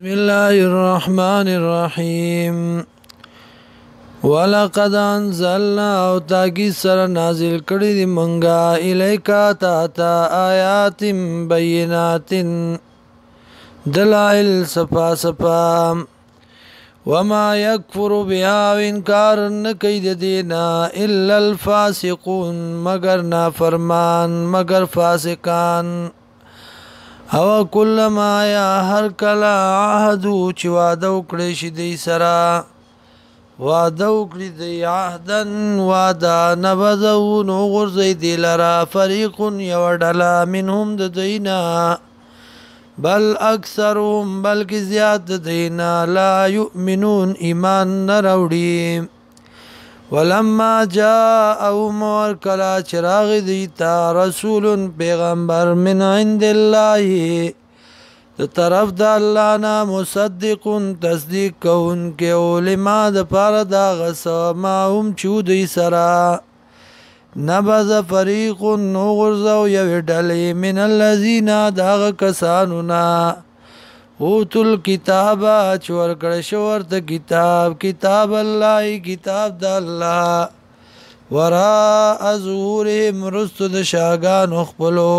بسم الله الرحمن الرحيم ولقد انزلنا او تاکی سر نازل کړي دي منګه الیکا تا آیات بینات دلائل صفا صفا وما يكفر بها انکار نکید دینا الا الفاسقون مگر نافرمان مگر فاسقان او کلما یا هر کلا عهدو چې واده وکړي شي دی سره واده وکړي دی عهدن واده نبذو نو غرزي دی لرا فریق یو ډله منهم د دینا بل اکثرهم بلکې زیات د دینا لا یؤمنون ایمان نه راوړي ولما جاءهم ورکلا چراغ دیتا رسول پیغمبر من عند الله د طرف د الله نه مصدق تصدیق کون کې علما د پاره دا غس ما هم چودي سرا نبذ فريق نو غرزو یو ډلې من الذين داغ کسانونا اوتل کتاب چور کړه شور د کتاب الله کتاب د الله ورا ازورهم رست د شاګان خپلو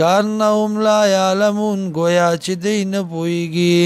کانهم لا يعلمون گویا چې دین پويږي